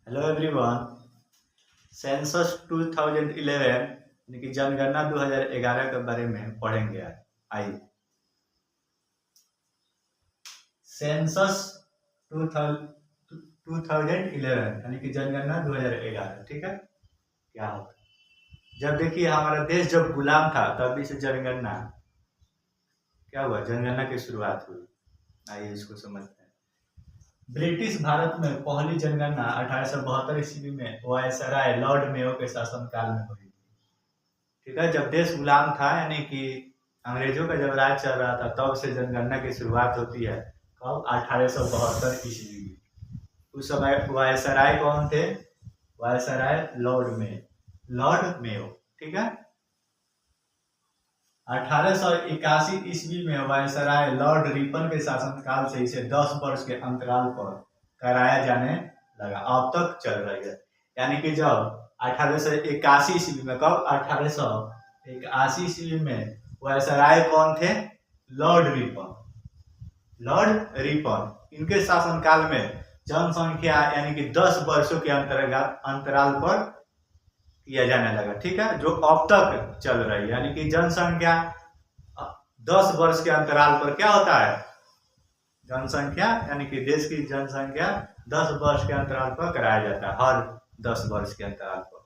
Hello everyone. Census 2011 यानी कि जनगणना 2011 के बारे में पढ़ेंगे आज। आइए, सेंसस 2011 यानी कि जनगणना 2011, ठीक है। क्या होगा जब देखिए हमारा देश जब गुलाम था तभी से जनगणना क्या हुआ, जनगणना की शुरुआत हुई। आइए इसको समझते हैं। ब्रिटिश भारत में पहली जनगणना 1872 ईस्वी में वायसराय लॉर्ड मेयो के शासनकाल में हुई। ठीक है, जब देश गुलाम था यानी कि अंग्रेजों का जब राज चल रहा था तब से जनगणना की शुरुआत होती है। कब? 1872 ईस्वी में। उस समय वायसराय कौन थे? Viceroy Lord Mayo. ठीक है, 1881 ईस्वी में वायसराय लॉर्ड रिपन के शासनकाल से इसे 10 वर्ष के अंतराल पर कराया जाने लगा। अब तक चल रही है। यानी कि जब 1881 ईस्वी में, कब? 1881 ईस्वी में वायसराय कौन थे? Lord Ripon. इनके शासनकाल में जनसंख्या यानी कि 10 वर्षों के अंतराल पर किया जाने लगा। ठीक है, जो अब तक चल रही है। यानी कि जनसंख्या 10 वर्ष के अंतराल पर क्या होता है? जनसंख्या यानी कि देश की जनसंख्या 10 वर्ष के अंतराल पर कराया जाता है, हर 10 वर्ष के अंतराल पर।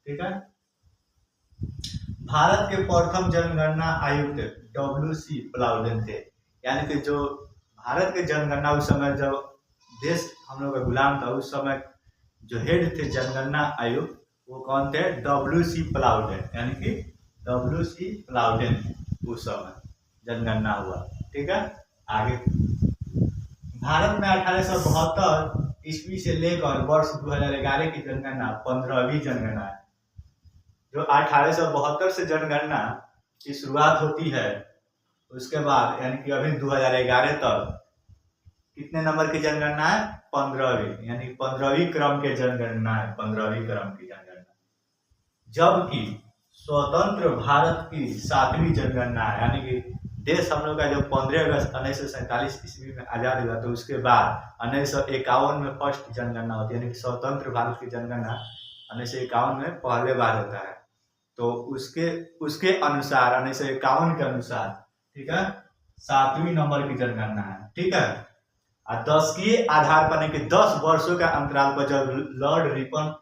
ठीक है, भारत के प्रथम जनगणना आयुक्त WC प्लाउडेन थे। यानी कि जो भारत के जनगणना उस समय जब देश हम लोग का गुलाम था उस समय जो हेड थे जनगणना आयुक्त वो कौन थे? WC प्लाउडेन। यानी कि WC प्लाउडेन उस समय जनगणना हुआ। ठीक है, आगे भारत में 1872 ईस्वी से लेकर वर्ष 2011 की जनगणना 15वीं जनगणना है। जो 1872 से जनगणना की शुरुआत होती है उसके बाद यानी कि अभी 2011 तक कितने नंबर की जनगणना है? 15वीं, यानी 15वीं क्रम के जनगणना है, 15वीं क्रम की जनगणना। जबकि स्वतंत्र भारत की 7वीं जनगणना है। यानी कि देश हम लोग का जो 15 अगस्त 1947 ईस्वी में आजाद हुआ तो उसके बाद 1951 में फर्स्ट जनगणना होती है। यानी कि स्वतंत्र भारत की जनगणना 1951 में पहले बार होता है। तो उसके अनुसार 1951 के अनुसार, ठीक है, 7वीं नंबर की जनगणना है। ठीक है, और 10 के आधार पर, कि 10 वर्षों का अंतराल पर जब लॉर्ड रिपन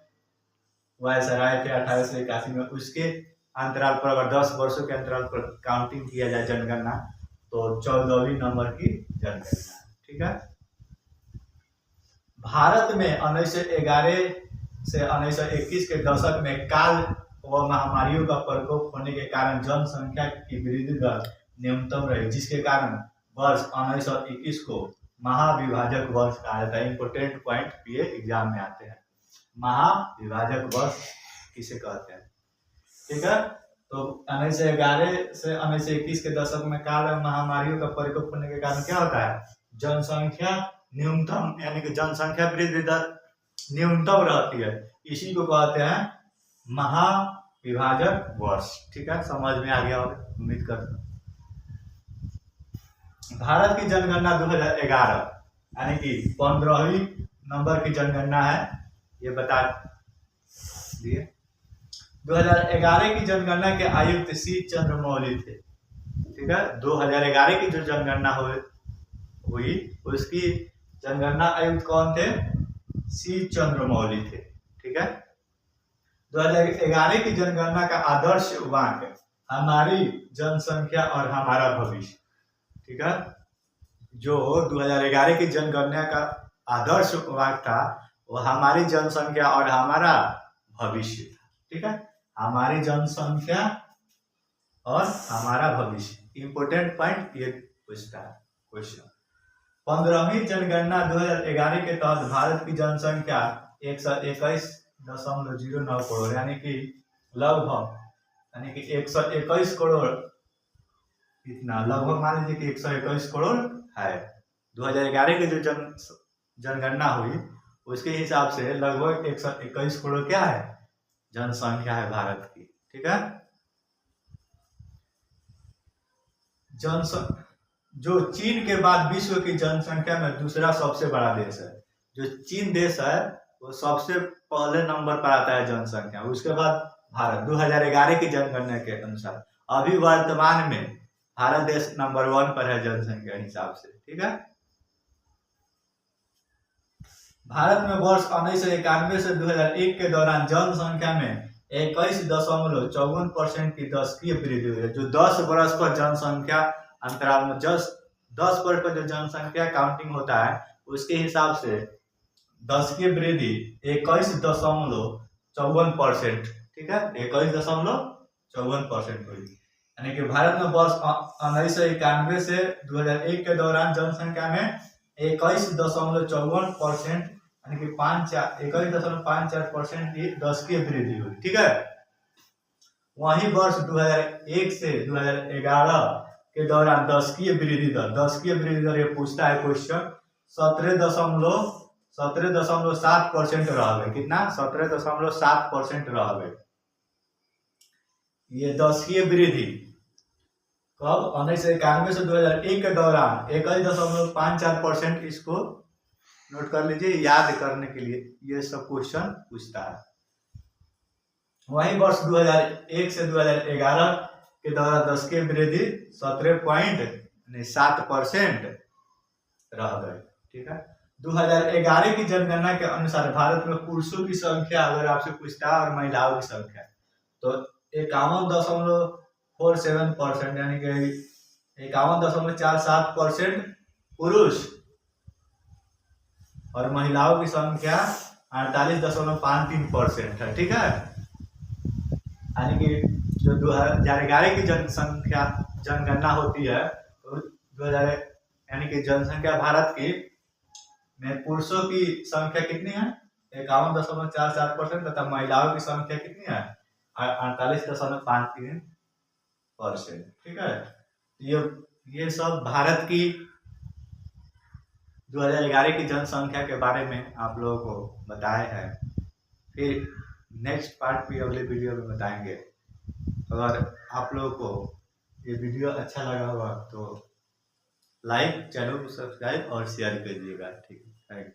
वायसराय थे 1881 में, उसके अंतराल पर अगर 10 वर्षों के अंतराल पर काउंटिंग किया जाए जनगणना तो 14वीं नंबर की जनगणना। ठीक है, भारत में 1911 से 1921 के दशक में काल व महामारियों का प्रकोप होने के कारण जनसंख्या की वृद्धि दर न्यूनतम रही, जिसके कारण वर्ष 1921 को महाविभाजक वर्ष कहा जाता है। इंपोर्टेंट पॉइंट ये एग्जाम में आते हैं। महाविभाजक वर्ष किसे कहते हैं? ठीक है, तो 1911 से 1921 के दशक में काल एवं महामारियों का प्रकोप होने के कारण क्या होता है? जनसंख्या न्यूनतम यानी कि जनसंख्या वृद्धि दर न्यूनतम रहती है। इसी को कहते हैं महाविभाजक वर्ष। ठीक है, समझ में आ गया होगा, उम्मीद करता हूँ। भारत की जनगणना 2011 यानी कि 15वीं नंबर की जनगणना है, ये बता दिए। 2011 की जनगणना के आयुक्त सी चंद्रमौली थे। ठीक है, 2011 की जो जनगणना हुई उसकी जनगणना आयुक्त कौन थे? सी चंद्रमौली थे। ठीक है, 2011 की जनगणना का आदर्श वाक्य हमारी जनसंख्या और हमारा भविष्य। ठीक है, जो 2011 की जनगणना का आदर्श वाक्य था वो हमारी जनसंख्या और हमारा भविष्य था। ठीक है, हमारी जनसंख्या और हमारा भविष्य। इंपोर्टेंट पॉइंट ये पूछता है क्वेश्चन। 15वीं जनगणना 2011 के तहत भारत की जनसंख्या 121.09 करोड़ यानी कि लगभग 121 करोड़, इतना लगभग मान लीजिए कि 121 करोड़ है। 2011 की जो जनगणना हुई उसके हिसाब से लगभग 121 करोड़ क्या है? जनसंख्या है भारत की। ठीक है, जो चीन के बाद विश्व की जनसंख्या में दूसरा सबसे बड़ा देश है। जो चीन देश है वो सबसे पहले नंबर पर आता है जनसंख्या। उसके बाद भारत 2011 की जनगणना के अनुसार। अभी वर्तमान में भारत देश नंबर 1 पर है जनसंख्या हिसाब से, ठीक है। भारत में वर्ष 1991 से 2001 के दौरान जनसंख्या में 21.54% की दशकीय वृद्धि हुई है। जो 10 वर्ष पर जनसंख्या अंतराल में 10 वर्ष पर जो जनसंख्या काउंटिंग होता है उसके हिसाब से दशकीय वृद्धि 21.54%, ठीक है, 21.54% हुई। यानी कि भारत में वर्ष 1991 से 2001 के दौरान जनसंख्या में 21.54% यानी कि 21.54% की दशकीय वृद्धि हुई, ठीक है। वहीं वर्ष 2001 से 2011 के दौरान दशकीय वृद्धि दर ये पूछता है क्वेश्चन 17.7% रह गए। कितना? 17.7% रह गए। ये दशकीय वृद्धि कब? 1991 से 2001 के दौरान 21.54%। इसको नोट कर लीजिए, याद करने के लिए ये सब क्वेश्चन पूछता है। वहीं वर्ष 2001 से 2011 के दौरान दशकीय वृद्धि 17.7% रह गए, ठीक है। 2011 की जनगणना के अनुसार भारत में पुरुषों की संख्या अगर आपसे पूछता है और महिलाओं की संख्या तो 51.47% यानी कि 51.47% पुरुष और महिलाओं की संख्या 48.53% है, ठीक है। यानी कि जो 2011 की जनगणना होती है तो 2000 यानी कि जनसंख्या भारत की में पुरुषों की संख्या कितनी है? 51.47% तथा महिलाओं की संख्या कितनी है? 48.53%, ठीक है। ये सब भारत की 2011 की जनसंख्या के बारे में आप लोगों को बताया है। फिर नेक्स्ट पार्ट भी अगले वीडियो में बताएंगे। अगर आप लोगों को ये वीडियो अच्छा लगा होगा तो लाइक, चैनल को सब्सक्राइब और शेयर कीजिएगा, ठीक है। Thank you.